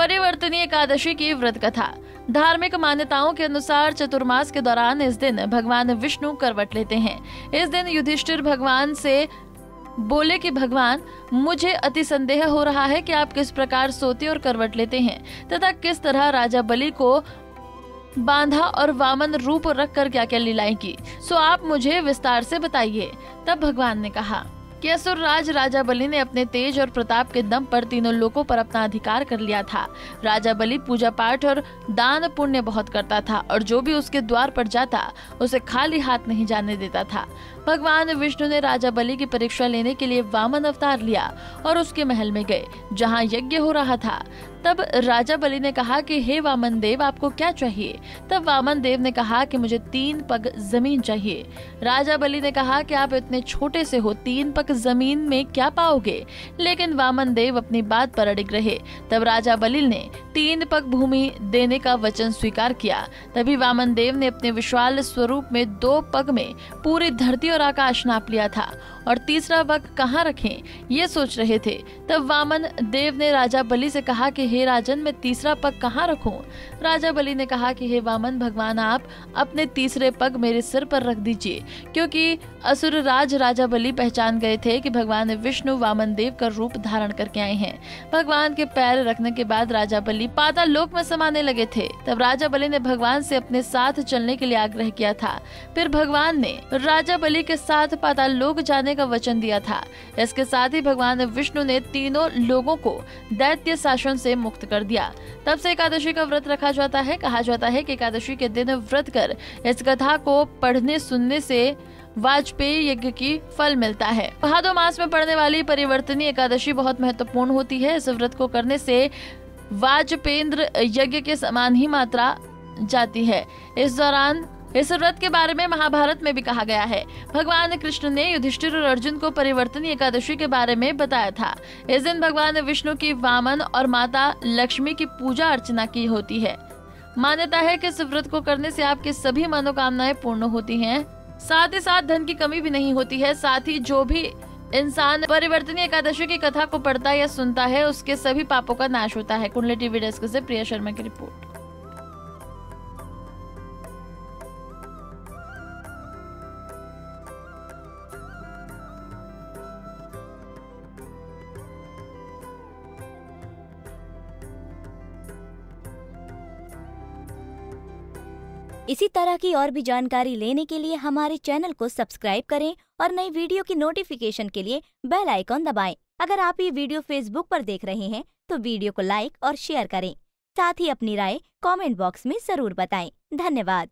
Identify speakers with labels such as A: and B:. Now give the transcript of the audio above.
A: परिवर्तनीय एकादशी की व्रत कथा। धार्मिक मान्यताओं के अनुसार चतुर्मास के दौरान इस दिन भगवान विष्णु करवट लेते हैं। इस दिन युधिष्ठिर भगवान से बोले कि भगवान, मुझे अति संदेह हो रहा है कि आप किस प्रकार सोते और करवट लेते हैं तथा किस तरह राजा बलि को बांधा और वामन रूप रखकर क्या क्या लीलाएं की, सो आप मुझे विस्तार से बताइए। तब भगवान ने कहा कि असुर राज राजा बलि ने अपने तेज और प्रताप के दम पर तीनों लोकों पर अपना अधिकार कर लिया था। राजा बलि पूजा पाठ और दान पुण्य बहुत करता था और जो भी उसके द्वार पर जाता उसे खाली हाथ नहीं जाने देता था। भगवान विष्णु ने राजा बलि की परीक्षा लेने के लिए वामन अवतार लिया और उसके महल में गए जहाँ यज्ञ हो रहा था। तब राजा बलि ने कहा कि हे वामन देव, आपको क्या चाहिए? तब वामन देव ने कहा कि मुझे 3 पग जमीन चाहिए। राजा बलि ने कहा कि आप इतने छोटे से हो, 3 पग जमीन में क्या पाओगे? लेकिन वामन देव अपनी बात पर अड़िग रहे। तब राजा बलि ने 3 पग भूमि देने का वचन स्वीकार किया। तभी वामन देव ने अपने विशाल स्वरूप में 2 पग में पूरी धरती और आकाश नाप लिया था और तीसरा पग कहाँ रखें ये सोच रहे थे। तब वामन देव ने राजा बलि से कहा कि हे राजन, मैं तीसरा पग कहाँ रखूं? राजा बलि ने कहा कि हे वामन भगवान, आप अपने तीसरे पग मेरे सिर पर रख दीजिए, क्योंकि असुर राज राजा बलि पहचान गए थे कि भगवान विष्णु वामन देव का रूप धारण करके आए हैं। भगवान के पैर रखने के बाद राजा बलि पाताल लोक में समाने लगे थे। तब राजा बलि ने भगवान से अपने साथ चलने के लिए आग्रह किया था। फिर भगवान ने राजा बलि के साथ पाताल लोक जाने का वचन दिया था। इसके साथ ही भगवान विष्णु ने तीनों लोगों को दैत्य शासन से मुक्त कर दिया। तब से एकादशी का व्रत रखा जाता है। कहा जाता है कि एकादशी के दिन व्रत कर इस कथा को पढ़ने सुनने से वाजपेयी यज्ञ की फल मिलता है। भादो मास में पड़ने वाली परिवर्तनीय एकादशी बहुत महत्वपूर्ण होती है। इस व्रत को करने से वाजपेयेंद्र यज्ञ के समान ही मात्रा जाती है। इस दौरान इस व्रत के बारे में महाभारत में भी कहा गया है। भगवान कृष्ण ने युधिष्ठिर और अर्जुन को परिवर्तनीय एकादशी के बारे में बताया था। इस दिन भगवान विष्णु की वामन और माता लक्ष्मी की पूजा अर्चना की होती है। मान्यता है कि इस व्रत को करने से आपकी सभी मनोकामनाएं पूर्ण होती हैं। साथ ही साथ धन की कमी भी नहीं होती है। साथ ही जो भी इंसान परिवर्तनीय एकादशी की कथा को पढ़ता या सुनता है उसके सभी पापों का नाश होता है। कुंडली टीवी डेस्क से प्रिया शर्मा की रिपोर्ट।
B: इसी तरह की और भी जानकारी लेने के लिए हमारे चैनल को सब्सक्राइब करें और नई वीडियो की नोटिफिकेशन के लिए बेल आइकॉन दबाएं। अगर आप ये वीडियो फेसबुक पर देख रहे हैं तो वीडियो को लाइक और शेयर करें। साथ ही अपनी राय कमेंट बॉक्स में जरूर बताएं। धन्यवाद।